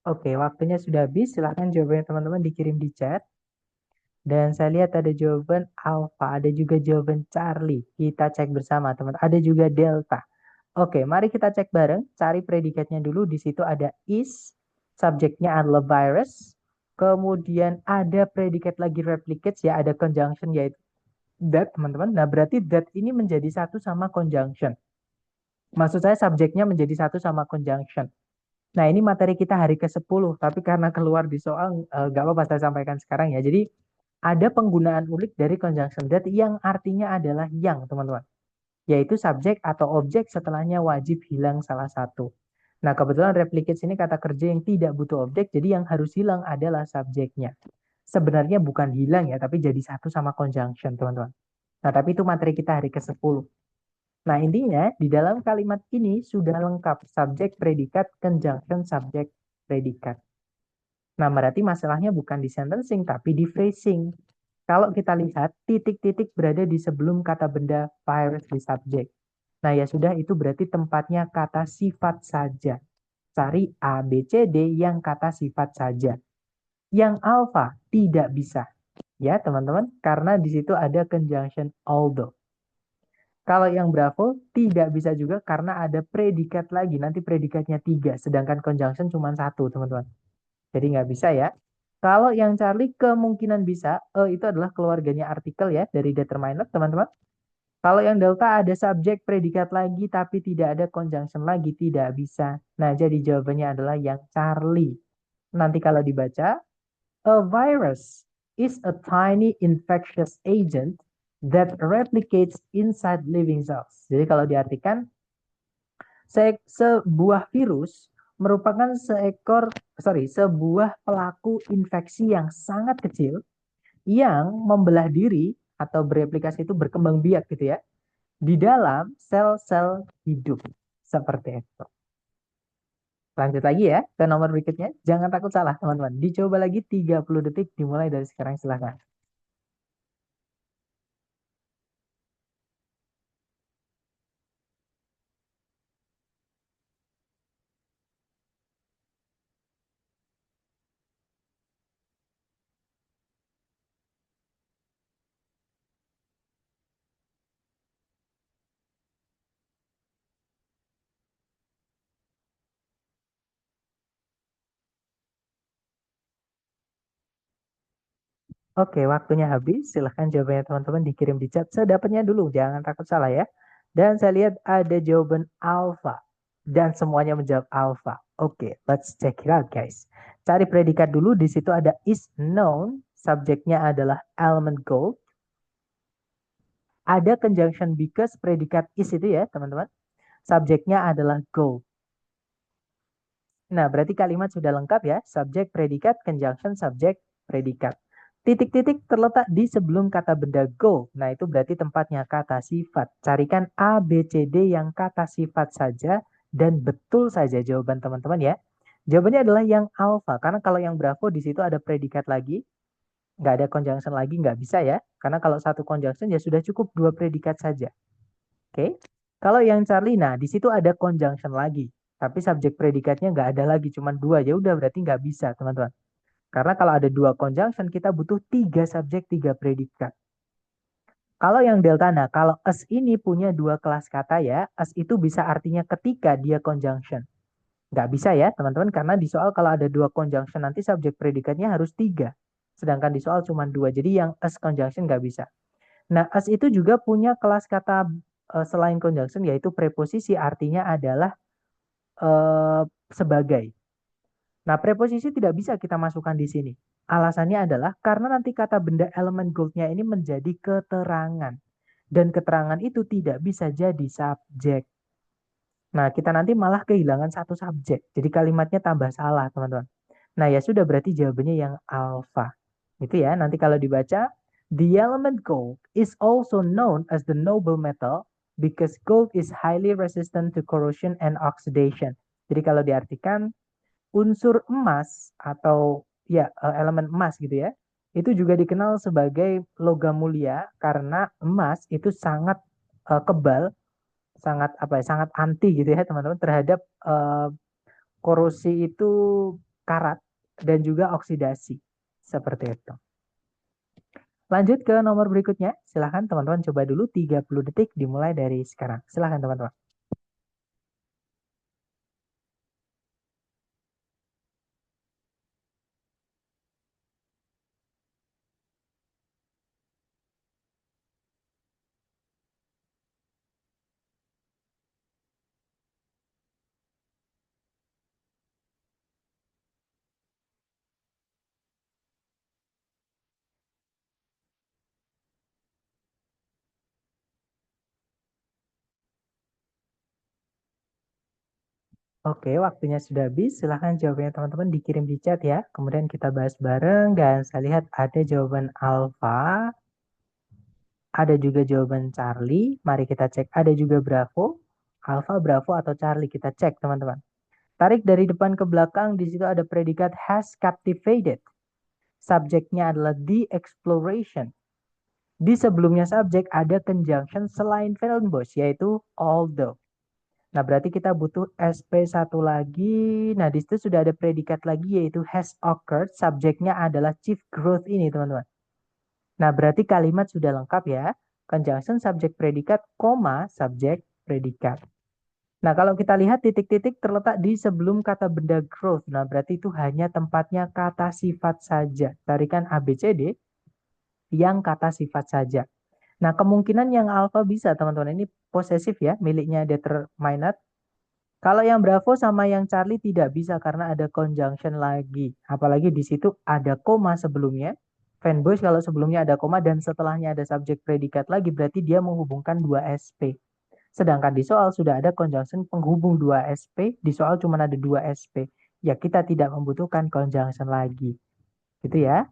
Oke, waktunya sudah habis. Silakan jawabannya teman-teman dikirim di chat. Dan saya lihat ada jawaban Alpha, ada juga jawaban Charlie. Kita cek bersama, teman. Ada juga Delta. Oke, mari kita cek bareng. Cari predikatnya dulu. Di situ ada is, subjeknya adalah virus. Kemudian ada predikat lagi replicates, ya ada conjunction yaitu that, teman-teman. Nah, berarti that ini menjadi satu sama conjunction. Maksud saya subjeknya menjadi satu sama conjunction. Nah, ini materi kita hari ke-10, tapi karena keluar di soal, nggak apa-apa saya sampaikan sekarang ya. Jadi, ada penggunaan ulik dari conjunction that yang artinya adalah yang, teman-teman. Yaitu subjek atau objek setelahnya wajib hilang salah satu. Nah, kebetulan replicates ini kata kerja yang tidak butuh objek, jadi yang harus hilang adalah subjeknya. Sebenarnya bukan hilang ya, tapi jadi satu sama conjunction, teman-teman. Nah, tapi itu materi kita hari ke-10. Nah, intinya di dalam kalimat ini sudah lengkap subjek, predikat, conjunction, subjek, predikat. Nah, berarti masalahnya bukan di sentencing, tapi di phrasing. Kalau kita lihat, titik-titik berada di sebelum kata benda virus di subjek. Nah, ya sudah, itu berarti tempatnya kata sifat saja. Cari A, B, C, D yang kata sifat saja. Yang alpha tidak bisa. Ya, teman-teman, karena di situ ada conjunction although. Kalau yang Bravo tidak bisa juga karena ada predikat lagi. Nanti predikatnya 3, sedangkan conjunction cuma 1, teman-teman. Jadi nggak bisa ya. Kalau yang Charlie kemungkinan bisa, itu adalah keluarganya artikel ya, dari determiner, teman-teman. Kalau yang Delta ada subjek predikat lagi, tapi tidak ada conjunction lagi, tidak bisa. Nah, jadi jawabannya adalah yang Charlie. Nanti kalau dibaca, a virus is a tiny infectious agent that replicates inside living cells. Jadi kalau diartikan, sebuah virus merupakan sebuah pelaku infeksi yang sangat kecil yang membelah diri atau bereplikasi itu berkembang biak gitu ya di dalam sel-sel hidup. Seperti itu. Lanjut lagi ya ke nomor berikutnya. Jangan takut salah teman-teman. Dicoba lagi 30 detik dimulai dari sekarang, silahkan. Oke, waktunya habis. Silahkan jawabannya teman-teman dikirim di chat. Sedapatnya dulu, jangan takut salah ya. Dan saya lihat ada jawaban alpha. Dan semuanya menjawab alpha. Oke, let's check it out guys. Cari predikat dulu. Di situ ada is known. Subjeknya adalah element gold. Ada conjunction because predikat is itu ya teman-teman. Subjeknya adalah gold. Nah, berarti kalimat sudah lengkap ya. Subjek, predikat, conjunction, subjek, predikat. Titik-titik terletak di sebelum kata benda go. Nah, itu berarti tempatnya kata sifat. Carikan A, B, C, D yang kata sifat saja dan betul saja jawaban teman-teman ya. Jawabannya adalah yang alpha. Karena kalau yang bravo di situ ada predikat lagi. Nggak ada conjunction lagi, nggak bisa ya. Karena kalau satu conjunction ya sudah cukup 2 predikat saja. Oke. Kalau yang Charlie, nah di situ ada conjunction lagi. Tapi subjek predikatnya nggak ada lagi, cuma 2. Ya udah berarti nggak bisa, teman-teman. Karena kalau ada 2 conjunction, kita butuh 3 subjek, 3 predikat. Kalau yang delta, nah kalau as ini punya 2 kelas kata ya, as itu bisa artinya ketika dia conjunction. Nggak bisa ya, teman-teman, karena di soal kalau ada 2 conjunction, nanti subjek predikatnya harus 3. Sedangkan di soal cuma 2. Jadi yang as conjunction nggak bisa. Nah, as itu juga punya kelas kata selain conjunction, yaitu preposisi, artinya adalah sebagai. Nah, preposisi tidak bisa kita masukkan di sini. Alasannya adalah karena nanti kata benda elemen goldnya ini menjadi keterangan. Dan keterangan itu tidak bisa jadi subjek. Nah, kita nanti malah kehilangan satu subjek. Jadi kalimatnya tambah salah, teman-teman. Nah, ya sudah, berarti jawabannya yang alfa. Itu ya, nanti kalau dibaca, the element gold is also known as the noble metal because gold is highly resistant to corrosion and oxidation. Jadi kalau diartikan, unsur emas atau ya elemen emas gitu ya, itu juga dikenal sebagai logam mulia karena emas itu sangat kebal, sangat apa ya, sangat anti gitu ya teman-teman terhadap korosi itu, karat dan juga oksidasi seperti itu. Lanjut ke nomor berikutnya. Silahkan teman-teman coba dulu 30 detik dimulai dari sekarang. Silahkan teman-teman. Oke, waktunya sudah habis. Silahkan jawabannya teman-teman dikirim di chat ya. Kemudian kita bahas bareng dan saya lihat ada jawaban Alfa, ada juga jawaban Charlie. Mari kita cek. Ada juga Bravo, Alfa, Bravo atau Charlie. Kita cek teman-teman. Tarik dari depan ke belakang. Di situ ada predikat has captivated. Subjeknya adalah the exploration. Di sebelumnya subjek ada conjunction selain Fehlenbosch yaitu although. Nah, berarti kita butuh SP1 lagi. Nah, di situ sudah ada predikat lagi yaitu has occurred. Subjeknya adalah chief growth ini, teman-teman. Nah, berarti kalimat sudah lengkap ya. Conjunction subjek predikat, koma subjek predikat. Nah, kalau kita lihat titik-titik terletak di sebelum kata benda growth. Nah, berarti itu hanya tempatnya kata sifat saja. Tarikan ABCD yang kata sifat saja. Nah, kemungkinan yang alfa bisa, teman-teman. Ini posesif ya, miliknya determinate. Kalau yang Bravo sama yang Charlie tidak bisa karena ada conjunction lagi. Apalagi di situ ada koma sebelumnya. Fanboys kalau sebelumnya ada koma dan setelahnya ada subjek predikat lagi, berarti dia menghubungkan dua SP. Sedangkan di soal sudah ada conjunction penghubung dua SP, di soal cuma ada dua SP. Ya kita tidak membutuhkan conjunction lagi. Gitu ya.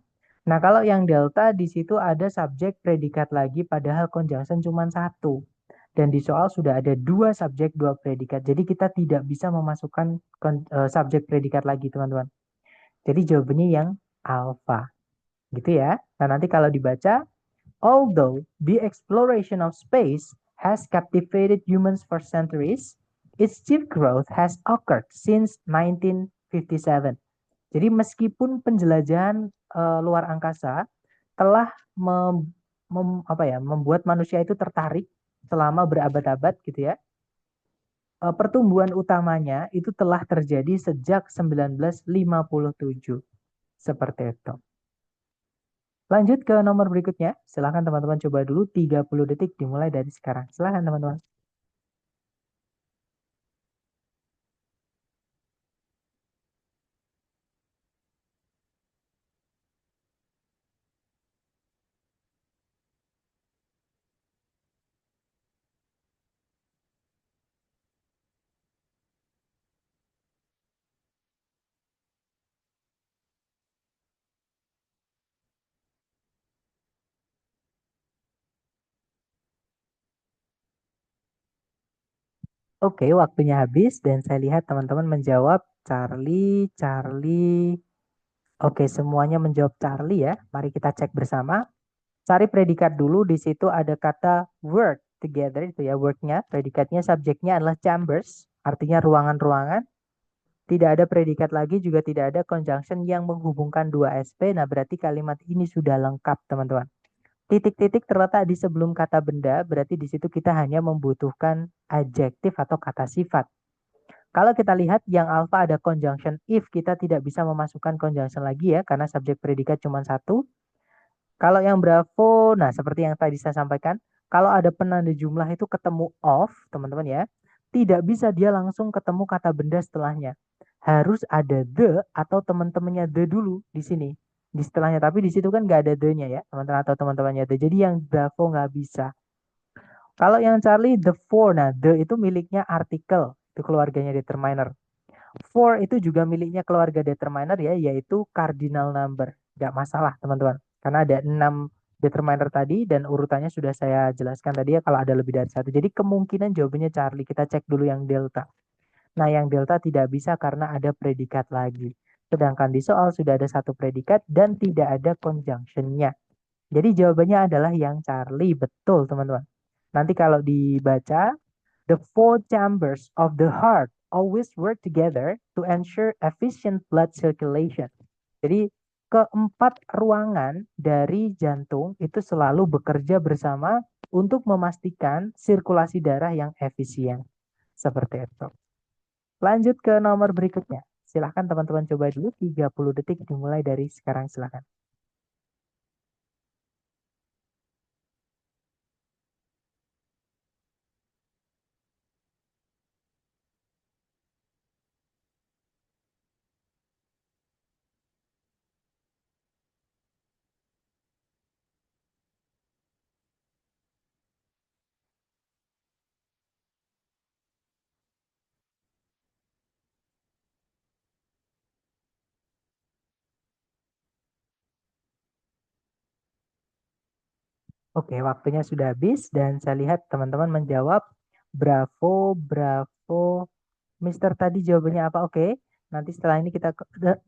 Nah, kalau yang delta di situ ada subjek predikat lagi padahal conjunction cuma satu. Dan di soal sudah ada dua subjek, dua predikat. Jadi kita tidak bisa memasukkan subjek predikat lagi, teman-teman. Jadi jawabannya yang alpha. Gitu ya. Nah, nanti kalau dibaca, although the exploration of space has captivated humans for centuries, its chief growth has occurred since 1957. Jadi meskipun penjelajahan luar angkasa telah membuat manusia itu tertarik selama berabad-abad gitu ya. Pertumbuhan utamanya itu telah terjadi sejak 1957. Seperti itu. Lanjut ke nomor berikutnya. Silahkan teman-teman coba dulu 30 detik dimulai dari sekarang. Silahkan teman-teman. Oke, waktunya habis dan saya lihat teman-teman menjawab Charlie, Charlie. Oke, semuanya menjawab Charlie ya. Mari kita cek bersama. Cari predikat dulu. Di situ ada kata work together itu ya, worknya. Predikatnya, subjeknya adalah chambers, artinya ruangan-ruangan. Tidak ada predikat lagi, juga tidak ada conjunction yang menghubungkan dua SP. Nah, berarti kalimat ini sudah lengkap, teman-teman. Titik-titik terletak di sebelum kata benda, berarti di situ kita hanya membutuhkan adjektif atau kata sifat. Kalau kita lihat yang alpha ada conjunction if, kita tidak bisa memasukkan conjunction lagi ya, karena subjek predikat cuma satu. Kalau yang Bravo, nah seperti yang tadi saya sampaikan, kalau ada penanda jumlah itu ketemu of, teman-teman ya, tidak bisa dia langsung ketemu kata benda setelahnya. Harus ada the atau teman-temannya the dulu di sini. Di setelahnya, tapi di situ kan nggak ada the-nya ya, teman-teman atau teman-temannya the. Jadi yang Bravo nggak bisa. Kalau yang Charlie, the for, nah the itu miliknya artikel, itu keluarganya determiner. For itu juga miliknya keluarga determiner ya, yaitu cardinal number. Nggak masalah teman-teman. Karena ada 6 determiner tadi dan urutannya sudah saya jelaskan tadi ya kalau ada lebih dari satu. Jadi kemungkinan jawabannya Charlie. Kita cek dulu yang delta. Nah yang delta tidak bisa karena ada predikat lagi. Sedangkan di soal sudah ada satu predikat dan tidak ada conjunctionnya. Jadi jawabannya adalah yang Charlie. Betul teman-teman. Nanti kalau dibaca, the four chambers of the heart always work together to ensure efficient blood circulation. Jadi keempat ruangan dari jantung itu selalu bekerja bersama untuk memastikan sirkulasi darah yang efisien. Seperti itu. Lanjut ke nomor berikutnya. Silahkan teman-teman coba dulu 30 detik dimulai dari sekarang silahkan. Oke, waktunya sudah habis dan saya lihat teman-teman menjawab bravo, bravo. Mister tadi jawabannya apa? Oke, nanti setelah ini kita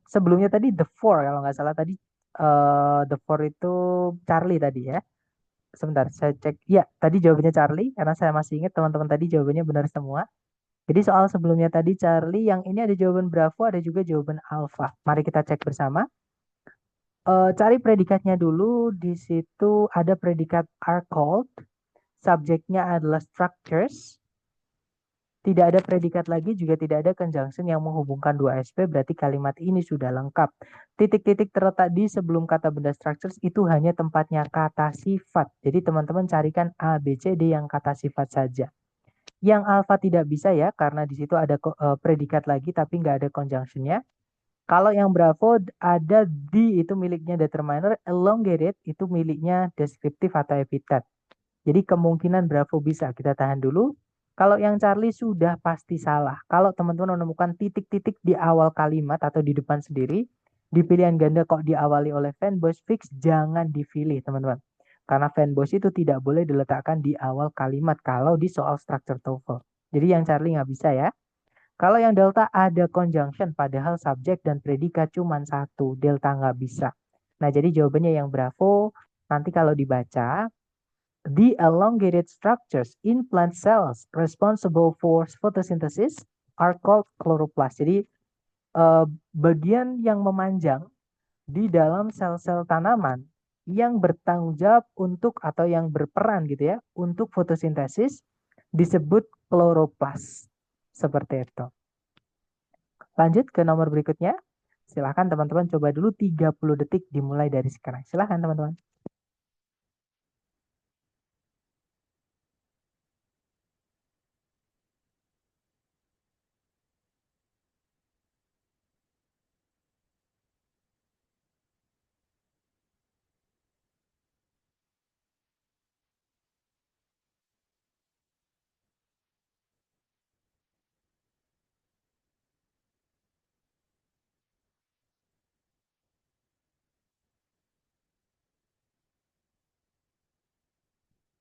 sebelumnya tadi the four kalau nggak salah tadi the four itu Charlie tadi ya. Sebentar, saya cek. Ya, tadi jawabannya Charlie karena saya masih ingat teman-teman tadi jawabannya benar semua. Jadi soal sebelumnya tadi Charlie, yang ini ada jawaban Bravo, ada juga jawaban Alpha. Mari kita cek bersama. Cari predikatnya dulu. Di situ ada predikat are called. Subjeknya adalah structures. Tidak ada predikat lagi, juga tidak ada conjunction yang menghubungkan dua SP, berarti kalimat ini sudah lengkap. Titik-titik terletak di sebelum kata benda structures itu hanya tempatnya kata sifat. Jadi teman-teman carikan A, B, C, D yang kata sifat saja. Yang alpha tidak bisa ya, karena di situ ada predikat lagi tapi nggak ada conjunctionnya. Kalau yang Bravo ada D itu miliknya determiner, elongated itu miliknya deskriptif atau epitet. Jadi kemungkinan Bravo bisa, kita tahan dulu. Kalau yang Charlie sudah pasti salah. Kalau teman-teman menemukan titik-titik di awal kalimat atau di depan sendiri, di pilihan ganda kok diawali oleh fanboys fix, jangan dipilih teman-teman. Karena fanboys itu tidak boleh diletakkan di awal kalimat kalau di soal structure TOEFL. Jadi yang Charlie nggak bisa ya. Kalau yang delta ada conjunction, padahal subjek dan predikat cuma satu. Delta nggak bisa. Nah, jadi jawabannya yang Bravo. Nanti kalau dibaca, the elongated structures in plant cells responsible for photosynthesis are called chloroplast. Jadi bagian yang memanjang di dalam sel-sel tanaman yang bertanggung jawab untuk atau yang berperan gitu ya untuk fotosintesis disebut chloroplast. Seperti itu. Lanjut ke nomor berikutnya. Silahkan teman-teman coba dulu 30 detik dimulai dari sekarang. Silahkan teman-teman.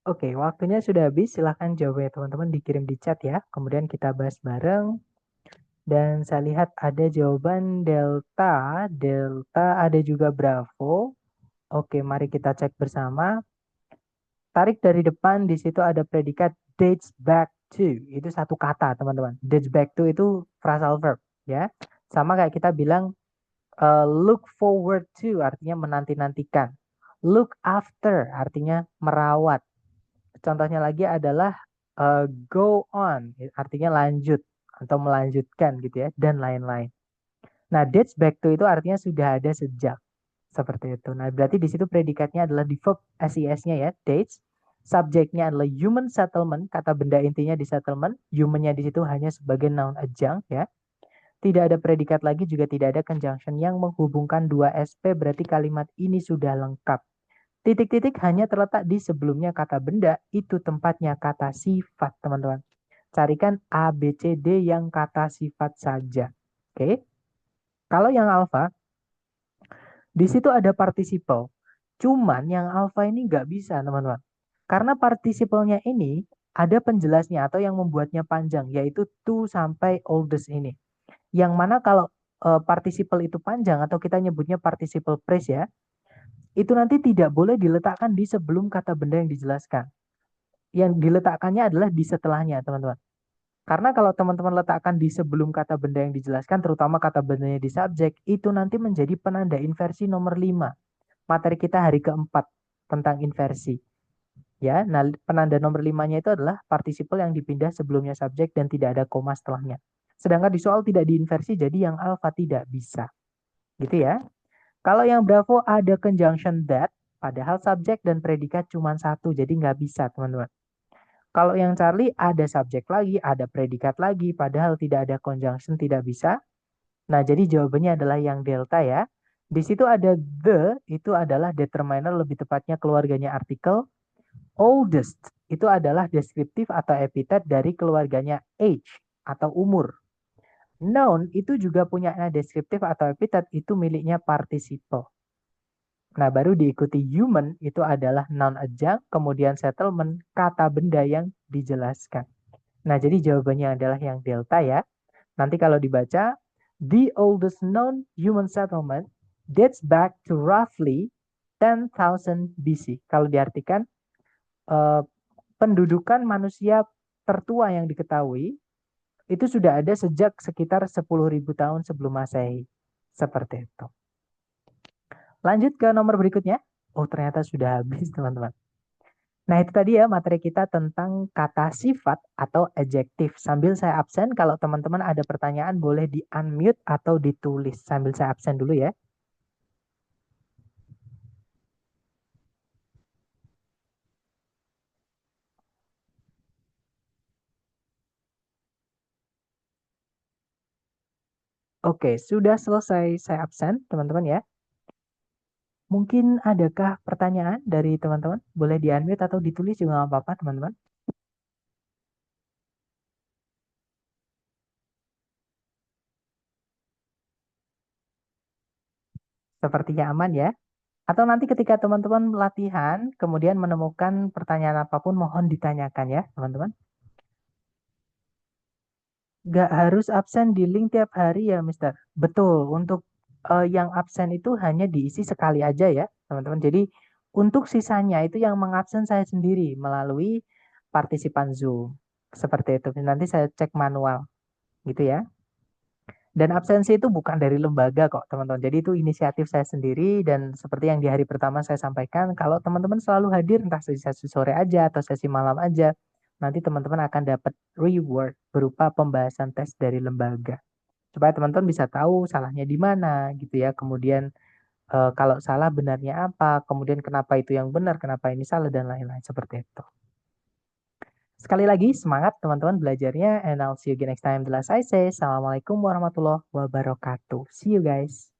Oke, waktunya sudah habis. Silahkan jawabnya teman-teman dikirim di chat ya. Kemudian kita bahas bareng. Dan saya lihat ada jawaban Delta. Delta ada juga Bravo. Oke, mari kita cek bersama. Tarik dari depan, di situ ada predikat dates back to. Itu satu kata, teman-teman. Dates back to itu phrasal verb, ya. Sama kayak kita bilang look forward to, artinya menanti-nantikan. Look after, artinya merawat. Contohnya lagi adalah go on, artinya lanjut. atau melanjutkan gitu ya, dan lain-lain. Nah, dates back to itu artinya sudah ada sejak. Seperti itu. Nah, berarti di situ predikatnya adalah di verb SES-nya ya, dates. Subjeknya adalah human settlement, kata benda intinya di settlement. Human-nya di situ hanya sebagai noun adjunct ya. Tidak ada predikat lagi, juga tidak ada conjunction yang menghubungkan dua SP, berarti kalimat ini sudah lengkap. Titik-titik hanya terletak di sebelumnya kata benda, itu tempatnya kata sifat, teman-teman. Carikan A, B, C, D yang kata sifat saja. Oke. Kalau yang alfa, di situ ada participle. Cuman yang alfa ini nggak bisa, teman-teman. Karena participalnya ini ada penjelasnya atau yang membuatnya panjang, yaitu to sampai oldest ini. Yang mana kalau participle itu panjang atau kita nyebutnya participle phrase ya, itu nanti tidak boleh diletakkan di sebelum kata benda yang dijelaskan. Yang diletakkannya adalah di setelahnya, teman-teman. Karena kalau teman-teman letakkan di sebelum kata benda yang dijelaskan, terutama kata bendanya di subjek, itu nanti menjadi penanda inversi nomor 5. Materi kita hari keempat tentang inversi. Ya, nah penanda nomor 5-nya itu adalah participle yang dipindah sebelumnya subjek dan tidak ada koma setelahnya. Sedangkan di soal tidak diinversi, jadi yang alfa tidak bisa. Gitu ya. Kalau yang Bravo ada conjunction that, padahal subjek dan predikat cuma satu, jadi nggak bisa, teman-teman. Kalau yang Charlie ada subjek lagi, ada predikat lagi, padahal tidak ada conjunction, tidak bisa. Nah, jadi jawabannya adalah yang delta ya. Di situ ada the, itu adalah determiner, lebih tepatnya keluarganya artikel. Oldest, itu adalah deskriptif atau epitet dari keluarganya age, atau umur. Noun, itu juga punya deskriptif atau epitet, itu miliknya participle. Nah, baru diikuti human, itu adalah noun adjunct, kemudian settlement, kata benda yang dijelaskan. Nah, jadi jawabannya adalah yang delta ya. Nanti kalau dibaca, the oldest known human settlement dates back to roughly 10,000 BC. Kalau diartikan, eh, pendudukan manusia tertua yang diketahui, itu sudah ada sejak sekitar 10.000 tahun sebelum Masehi. Seperti itu. Lanjut ke nomor berikutnya. Oh, ternyata sudah habis, teman-teman. Nah, itu tadi ya materi kita tentang kata sifat atau adjektif. Sambil saya absen, kalau teman-teman ada pertanyaan boleh di-unmute atau ditulis. Sambil saya absen dulu ya. Oke, sudah selesai saya absen, teman-teman ya. Mungkin adakah pertanyaan dari teman-teman? Boleh di-unmute atau ditulis juga nggak apa-apa, teman-teman. Sepertinya aman ya. Atau nanti ketika teman-teman latihan, kemudian menemukan pertanyaan apapun, mohon ditanyakan ya, teman-teman. Nggak harus absen di link tiap hari ya, Mister. Betul, untuk yang absen itu hanya diisi sekali aja ya, teman-teman. Jadi untuk sisanya itu yang mengabsen saya sendiri melalui partisipan Zoom. Seperti itu. Nanti saya cek manual, gitu ya. Dan absensi itu bukan dari lembaga kok, teman-teman. Jadi itu inisiatif saya sendiri dan seperti yang di hari pertama saya sampaikan, kalau teman-teman selalu hadir entah sesi sore aja atau sesi malam aja, nanti teman-teman akan dapat reward berupa pembahasan tes dari lembaga. Supaya teman-teman bisa tahu salahnya di mana gitu ya. Kemudian kalau salah benarnya apa, kemudian kenapa itu yang benar, kenapa ini salah dan lain-lain seperti itu. Sekali lagi semangat teman-teman belajarnya and I'll see you again next time. As I say, Assalamualaikum warahmatullahi wabarakatuh. See you guys.